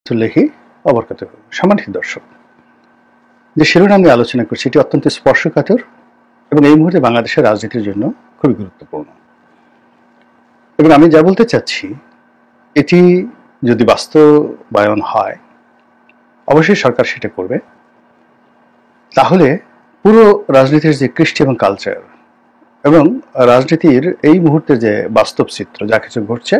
তুল্লাহি অবরকাতুহু। সম্মানিত দর্শক, যে শিরোনাম নিয়ে আলোচনা করছি এটি অত্যন্ত স্পর্শকাতর এবং এই মুহূর্তে বাংলাদেশের রাজনীতির জন্য খুবই গুরুত্বপূর্ণ। এবং আমি যা বলতে চাচ্ছি এটি যদি বাস্তবায়ন হয়, অবশ্যই সরকার সেটা করবে, তাহলে পুরো রাজনীতির যে কৃষ্টি এবং কালচার এবং রাজনীতির এই মুহূর্তের যে বাস্তব চিত্র যা কিছু ঘটছে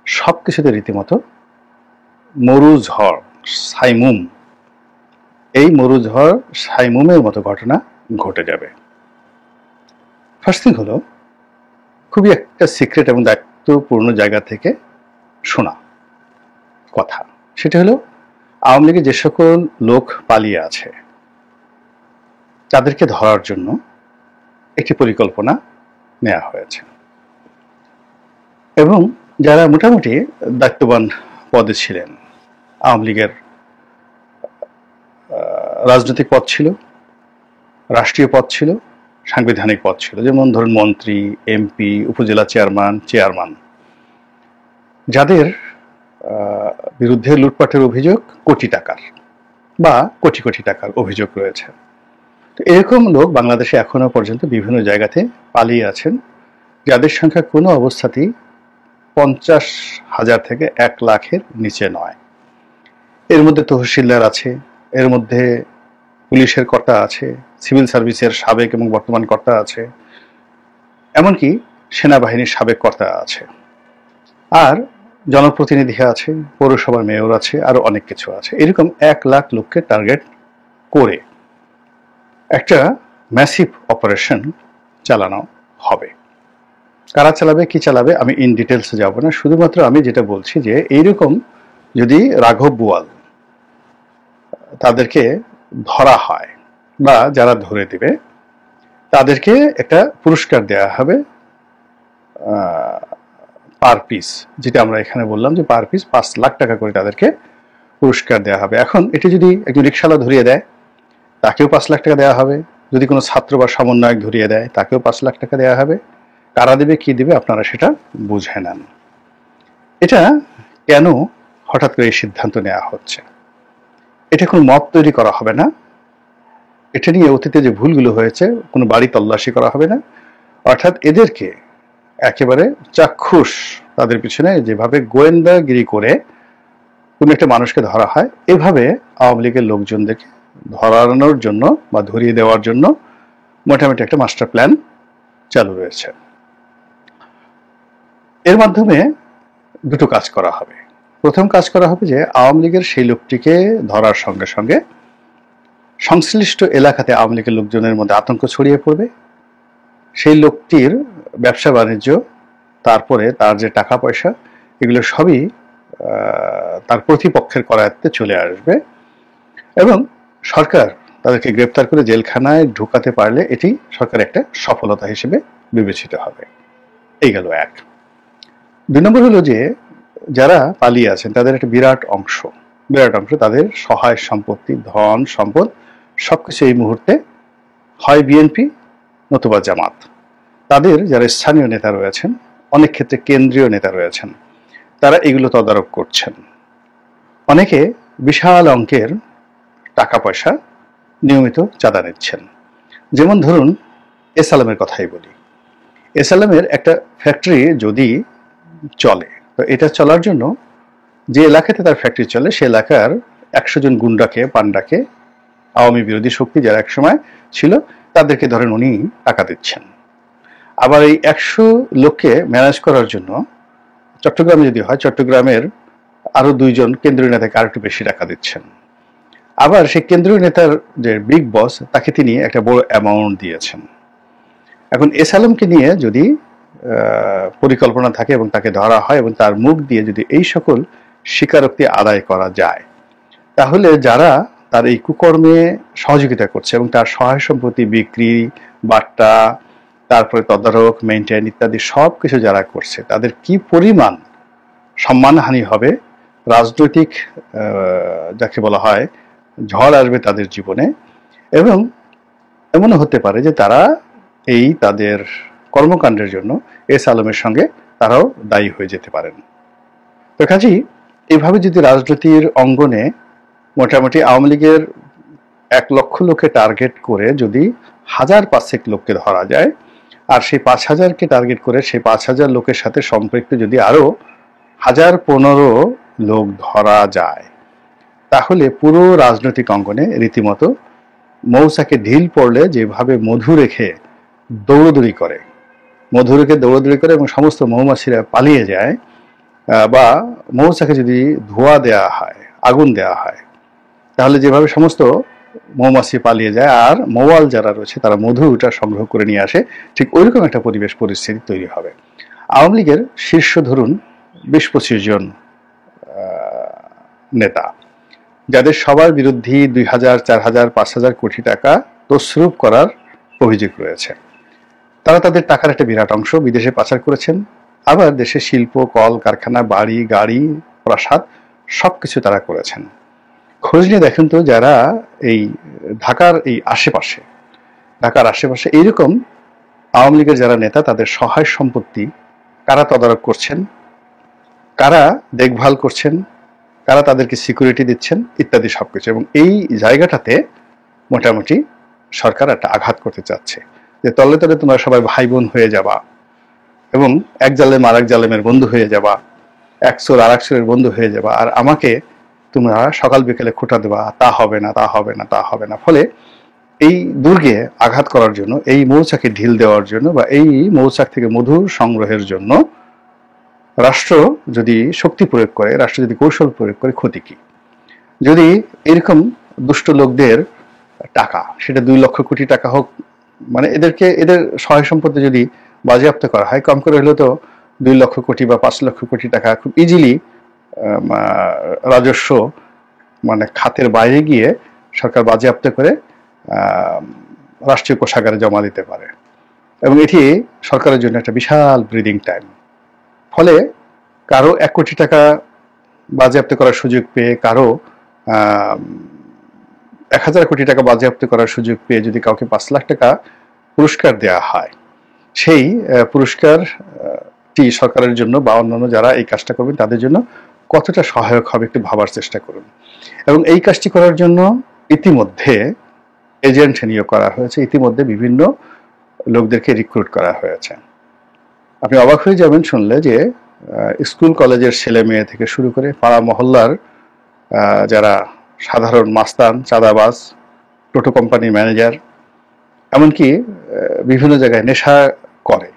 সব কিছুতে রীতিমতো মরুঝড় সাইমুম, এই মরুঝড় সাইমুমের মতো ঘটনা ঘটে যাবে। ফার্স্ট থিং হলো, খুবই একটা সিক্রেট এবং দায়িত্বপূর্ণ জায়গা থেকে শোনা কথা, সেটা হলো আওয়ামী লীগের যে সকল লোক পালিয়ে আছে তাদেরকে ধরার জন্য একটি পরিকল্পনা নেওয়া হয়েছে এবং যারা মোটামুটি দায়িত্ববান পদে ছিলেন, আওয়ামী লীগের রাজনৈতিক পদ ছিল, রাষ্ট্রীয় পদ ছিল, সাংবিধানিক পদ ছিল, যেমন ধরুন মন্ত্রী, এমপি, উপজেলা চেয়ারম্যান, যাদের বিরুদ্ধে লুটপাটের অভিযোগ কোটি টাকার বা কোটি কোটি টাকার অভিযোগ রয়েছে। তো এরকম লোক বাংলাদেশে এখনো পর্যন্ত বিভিন্ন জায়গাতে পালিয়ে আছেন, যাদের সংখ্যা কোনো অবস্থাতেই 50,000 থেকে 1 লাখের নিচে নয়। এর মধ্যে তহসিলদার আছে, এর মধ্যে পুলিশের কর্তা আছে, সিভিল সার্ভিসের সাবেক এবং বর্তমান কর্তা আছে, এমনকি সেনাবাহিনীর সাবেক কর্তা আছে, আর জনপ্রতিনিধি আছে, পৌরসভার মেয়র আছে, আরো অনেক কিছু আছে। এরকম 1 লাখ লোককে টার্গেট করে একটা ম্যাসিভ অপারেশন চালানো হবে। কারা চালাবে, কি চালাবে, আমি ইন ডিটেলসে যাব না। শুধুমাত্র আমি যেটা বলছি যে এইরকম যদি রাঘব বোয়াল তাদেরকে ধরা হয় বা যারা ধরে দিবে তাদেরকে একটা পুরস্কার দেওয়া হবে পার পিস, যেটা আমরা এখানে বললাম যে পার পিস 5 লাখ টাকা করে তাদেরকে পুরস্কার দেওয়া হবে। এখন এটি যদি একজন রিক্সাওয়ালা ধরিয়ে দেয় তাকেও 5 লাখ টাকা দেওয়া হবে, যদি কোনো ছাত্র বা সমন্বয়ক ধরিয়ে দেয় তাকেও 5 লাখ টাকা দেওয়া হবে। কারা দেবে, কি দেবে, আপনারা সেটা বুঝে নেন। এটা কেন হঠাৎ করে এই সিদ্ধান্ত নেওয়া হচ্ছে? এটা কোনো মত তৈরি করা হবে না, এটা নিয়ে অতীতে যে ভুলগুলো হয়েছে কোনো বাড়ি তল্লাশি করা হবে না। অর্থাৎ এদেরকে একেবারে চাক্ষুষ তাদের পিছনে যেভাবে গোয়েন্দাগিরি করে কোনো একটা মানুষকে ধরা হয়, এভাবে আওয়ামী লীগের লোকজনদেরকে ধরানোর জন্য বা ধরিয়ে দেওয়ার জন্য মোটামুটি একটা মাস্টার প্ল্যান চালু রয়েছে। এর মাধ্যমে দুটো কাজ করা হবে। প্রথম কাজ করা হবে যে আওয়ামী লীগের সেই লোকটিকে ধরার সঙ্গে সঙ্গে সংশ্লিষ্ট এলাকাতে আওয়ামী লীগের লোকজনের মধ্যে আতঙ্ক ছড়িয়ে পড়বে। সেই লোকটির ব্যবসা বাণিজ্য, তারপরে তার যে টাকা পয়সা, এগুলো সবই তার প্রতিপক্ষের করায়ত্তে চলে আসবে এবং সরকার তাদেরকে গ্রেপ্তার করে জেলখানায় ঢুকাতে পারলে এটি সরকারের একটা সফলতা হিসেবে বিবেচিত হবে। এই গেল এক। 2 নম্বর হলো যে যারা পালিয়ে আছেন তাদের একটা বিরাট অংশ তাদের সহায় সম্পত্তি, ধন সম্পদ সবকিছু এই মুহূর্তে হয় বিএনপি নতুবা জামাত, তাদের যারা স্থানীয় নেতা রয়েছেন, অনেক ক্ষেত্রে কেন্দ্রীয় নেতা রয়েছেন, তারা এগুলো তদারক করছেন। অনেকে বিশাল অঙ্কের টাকা পয়সা নিয়মিত চাঁদা নিচ্ছেন। যেমন ধরুন এসালামের কথাই বলি, এসালামের একটা ফ্যাক্টরি যদি চলে, তো এটা চলার জন্য যে এলাকাতে তার ফ্যাক্টরি চলে সে এলাকার 100 জন গুন্ডাকে, পান্ডাকে, আওয়ামী বিরোধী শক্তি যারা একসময় ছিল তাদেরকে ধরেন উনি টাকা দিচ্ছেন। আবার এই 100 লোককে ম্যানেজ করার জন্য চট্টগ্রামে যদি হয়, চট্টগ্রামের আরো 2 জন কেন্দ্রীয় নেতাকে আরেকটু বেশি টাকা দিচ্ছেন। আবার সেই কেন্দ্রীয় নেতার যে বিগ বস তাকে তিনি একটা বড় অ্যামাউন্ট দিয়েছেন। এখন এসালামকে নিয়ে যদি পরিকল্পনা থাকে এবং তাকে ধরা হয় এবং তার মুখ দিয়ে যদি এই সকল স্বীকারোক্তি আদায় করা যায়, তাহলে যারা তার এই কুকর্মে সহযোগিতা করছে এবং তার সহায় সম্পত্তি বিক্রি, বাট্টা, তারপরে তদারক, মেইনটেইন ইত্যাদি সব কিছু যারা করছে তাদের কি পরিমাণ সম্মানহানি হবে, রাজনৈতিক যাকে বলা হয় ঝড় আসবে তাদের জীবনে, এবং এমনও হতে পারে যে তারা এই তাদের কর্মকাণ্ডের জন্য এস আলমের সঙ্গে তারাও দায়ী হয়ে যেতে পারেন। তো কাজেই এভাবে যদি রাজনীতির অঙ্গনে মোটামুটি আওয়ামী লীগের 1,00,000 লোকে টার্গেট করে যদি 1,000-5,000 লোককে ধরা যায়, আর সেই 5,000কে টার্গেট করে সেই 5,000 লোকের সাথে সম্পৃক্ত যদি আরো 1,015 লোক ধরা যায়, তাহলে পুরো রাজনৈতিক অঙ্গনে রীতিমতো মৌচাকে ঢিল পড়লে যেভাবে মধু রেখে দৌড়দৌড়ি করে, এবং সমস্ত মৌমাছিরা পালিয়ে যায়, বা মৌচাকে যদি ধোঁয়া দেওয়া হয়, আগুন দেওয়া হয়, তাহলে যেভাবে সমস্ত মৌমাছি পালিয়ে যায় আর মৌয়াল যারা রয়েছে তারা মধুটা সংগ্রহ করে নিয়ে আসে, ঠিক ওইরকম একটা পরিবেশ পরিস্থিতি তৈরি হবে। আওয়ামী লীগের শীর্ষ ধরুন 20-25 জন নেতা, যাদের সবার বিরুদ্ধে 2,000, 4,000, 5,000 কোটি টাকা তছরূপ করার অভিযোগ রয়েছে। তারা তাদের টাকার একটা বিরাট অংশ বিদেশে পাচার করেছেন, আবার দেশের শিল্প, কল কারখানা, বাড়ি, গাড়ি, প্রাসাদ সবকিছু তারা করেছেন। খোঁজ নিয়ে দেখেন তো যারা এই ঢাকার আশেপাশে এইরকম আওয়ামী লীগের যারা নেতা, তাদের সহায় সম্পত্তি কারা তদারক করছেন, কারা দেখভাল করছেন, কারা তাদেরকে সিকিউরিটি দিচ্ছেন, ইত্যাদি সবকিছু। এবং এই জায়গাটাতে মোটামুটি সরকার একটা আঘাত করতে চাচ্ছে যে তলে তলে তোমরা সবাই ভাই বোন হয়ে যাবা এবং এক জালেম আর এক জালেমের বন্ধু হয়ে যাবা, এক চোর আর এক চোরের বন্ধু হয়ে যাবা, আর আমাকে তোমরা সকাল বিকেলে খোঁটা দেবা, তা হবে না। ফলে এই দুর্গে আঘাত করার জন্য, এই মৌচাকে ঢিল দেওয়ার জন্য, বা এই মৌচাক থেকে মধু সংগ্রহের জন্য রাষ্ট্র যদি শক্তি প্রয়োগ করে, রাষ্ট্র যদি কৌশল প্রয়োগ করে, ক্ষতি কি? যদি এরকম দুষ্ট লোকদের টাকা, সেটা 2 লক্ষ কোটি টাকা হোক, মানে এদের সহায় সম্পত্তি যদি বাজেয়াপ্ত করা হয়, কম করে হলেও তো 2 লক্ষ কোটি বা 5 লক্ষ কোটি টাকা খুব ইজিলি রাজস্ব মানে খাতের বাইরে গিয়ে সরকার বাজেয়াপ্ত করে রাষ্ট্রীয় কোষাগারে জমা দিতে পারে, এবং এটি সরকারের জন্য একটা বিশাল ব্রিদিং টাইম। ফলে কারো 1 কোটি টাকা বাজেয়াপ্ত করার সুযোগ পেয়ে, কারো 1,000 কোটি টাকা বাজেয়াপ্ত করার সুযোগ পেয়ে যদি কাউকে 5 লাখ টাকা পুরস্কার দেওয়া হয়, সেই পুরস্কারটি সরকারের জন্য বা অন্যান্য যারা এই কাজটা করবেন তাদের জন্য কতটা সহায়ক হবে একটু ভাবার চেষ্টা করুন। এবং এই কাজটি করার জন্য ইতিমধ্যে এজেন্ট নিয়োগ করা হয়েছে, ইতিমধ্যে বিভিন্ন লোকদেরকে রিক্রুট করা হয়েছে। আপনি অবাক হয়ে যাবেন শুনলে যে স্কুল কলেজের ছেলে মেয়ে থেকে শুরু করে পাড়া মহল্লার যারা সাধারণ মাস্তান, চাঁদাবাজ, টোটো কোম্পানির ম্যানেজার, এমনকি বিভিন্ন জায়গায় নেশা করে,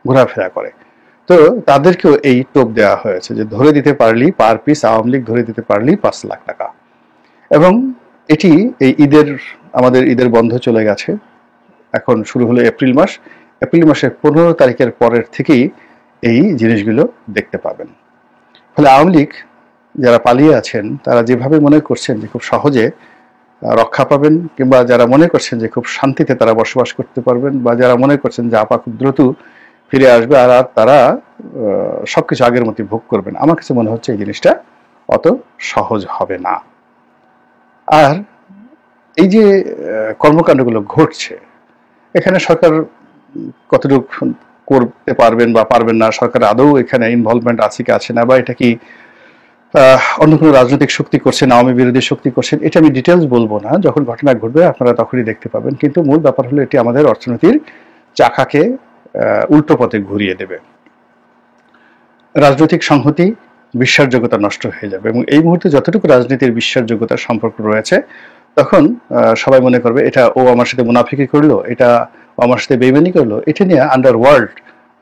ঘোরাফেরা করে, তো তাদেরকেও এই টোপ দেওয়া হয়েছে যে ধরে দিতে পারলি পার পিস আওয়ামী লীগ ধরে দিতে পারলি 5 লাখ টাকা। এবং এটি এই আমাদের ঈদের বন্ধ চলে গেছে, এখন শুরু হলো এপ্রিল মাসের 15 তারিখের পরের থেকেই এই জিনিসগুলো দেখতে পাবেন। ফলে আওয়ামী লীগ যারা পালিয়ে আছেন তারা যেভাবে মনে করছেন যে খুব সহজে রক্ষা পাবেন, কিংবা যারা মনে করছেন যে খুব শান্তিতে তারা বসবাস করতে পারবেন, বা যারা মনে করছেন যে আপা খুব দ্রুত ফিরে আসবে আর তারা সবকিছু আগের মতো ভোগ করবেন, আমার কাছে মনে হচ্ছে এই জিনিসটা অত সহজ হবে না। আর এই যে কর্মকাণ্ডগুলো ঘটছে, এখানে সরকার কতটুকু করতে পারবেন বা পারবেন না, সরকার আদৌ এখানে ইনভলভমেন্ট আছে কি আছে না, বা এটা কি অন্য কোনো রাজনৈতিক শক্তি করছেন, আওয়ামী বিরোধী শক্তি করছেন, এটা আমি ডিটেলস বলবো না, যখন ঘটনা ঘটবে আপনারা তখনই দেখতে পাবেন। কিন্তু মূল ব্যাপার হলো এটি আমাদের অর্থনীতির চাকাকে উল্টো পথে ঘুরিয়ে দেবে, রাজনৈতিক সংহতি, বিশ্বাসযোগ্যতা নষ্ট হয়ে যাবে। এবং এই মুহূর্তে যতটুকু রাজনীতির বিশ্বাসযোগ্যতার সম্পর্ক রয়েছে, তখন সবাই মনে করবে এটা ও আমার সাথে মুনাফিকি করলো, এটা ও আমার সাথে বেইমানি করলো, এটা নিয়ে আন্ডারওয়ার্ল্ড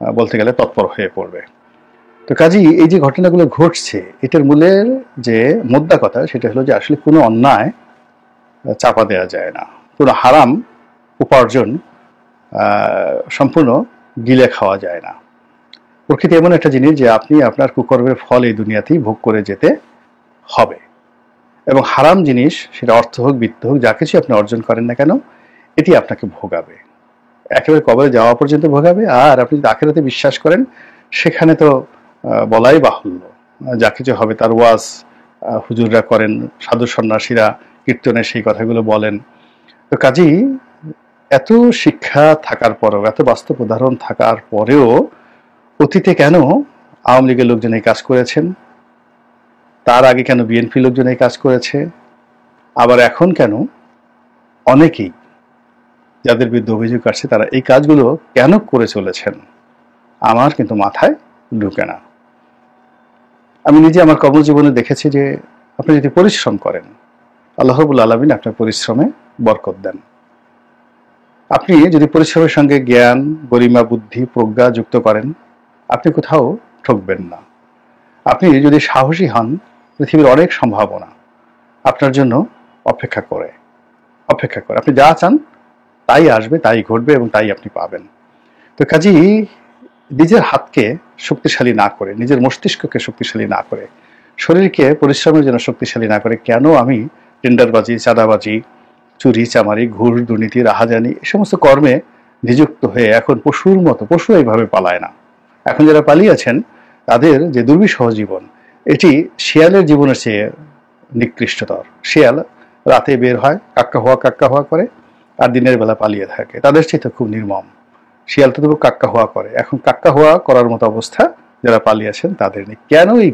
বলতে গেলে তৎপর হয়ে পড়বে। তো কাজেই এই যে ঘটনাগুলো ঘটছে, এটার মূলের যে মোদ্দা কথা সেটা হলো যে আসলে কোনো অন্যায় চাপা দেওয়া যায় না, কোনো হারাম উপার্জন সম্পূর্ণ গিলে খাওয়া যায় না। প্রকৃতি এমন একটা জিনিস যে আপনি আপনার কুকর্মের ফল এই দুনিয়াতেই ভোগ করে যেতে হবে, এবং হারাম জিনিস, সেটা অর্থ হোক, বিত্ত হোক, যা কিছু আপনি অর্জন করেন না কেন, এটি আপনাকে ভোগাবে, একেবারে কবরে যাওয়া পর্যন্ত ভোগাবে। আর আপনি যদি আখিরাতে বিশ্বাস করেন, সেখানে তো বলাই বাহুল্য, যা কিছু হবে তার ওয়াজ হুজুররা করেন, সাধু সন্ন্যাসীরা কীর্তনে সেই কথাগুলো বলেন। তো কাজেই এত শিক্ষা থাকার পরেও, এত বাস্তব উদাহরণ থাকার পরেও অতীতে কেন আওয়ামী লীগের লোকজন এই কাজ করেছেন, তার আগে কেন বিএনপি লোকজন এই কাজ করেছে, আবার এখন কেন অনেকেই যাদের বিরুদ্ধে অভিযোগ আসছে তারা এই কাজগুলো কেন করে চলেছেন, আমার কিন্তু মাথায় ঢুকে না। আমি নিজে আমার কর্মজীবনে দেখেছি যে আপনি যদি পরিশ্রম করেন, আল্লাহ রাব্বুল আলামিন আপনার পরিশ্রমে বরকত দেন। আপনি যদি পরিশ্রমের সঙ্গে জ্ঞান, গরিমা, বুদ্ধি, প্রজ্ঞা যুক্ত করেন, আপনি কোথাও ঠকবেন না। আপনি যদি সাহসী হন, পৃথিবীর অনেক সম্ভাবনা আপনার জন্য অপেক্ষা করে। আপনি যা চান তাই আসবে, তাই ঘটবে এবং তাই আপনি পাবেন। তো কাজেই নিজের হাতকে শক্তিশালী না করে, নিজের মস্তিষ্ককে শক্তিশালী না করে, শরীরকে পরিশ্রমের জন্য শক্তিশালী না করে কেন আমি টেন্ডারবাজি, চাঁদাবাজি, চুরি চামারি, ঘুষ, দুর্নীতি, রাহাজানি এই সমস্ত কর্মে নিযুক্ত হয়ে এখন পশুর মতো, পশু এইভাবে পালায় না। এখন যারা পালিয়েছেন তাদের যে দুর্বিষহ জীবন, এটি শিয়ালের জীবনের চেয়ে নিকৃষ্টতর। শিয়াল রাতে বের হয়, কাক্কা হওয়া করে, আর দিনের বেলা পালিয়ে থাকে। তাদের চেয়ে তো খুব নির্মম। শিয়াল তো তবু কাক্কা হওয়া করে, এখন কাক্কা হওয়া করার মতো অবস্থা যারা পালিয়েছেন তাদের নেই। কেন এই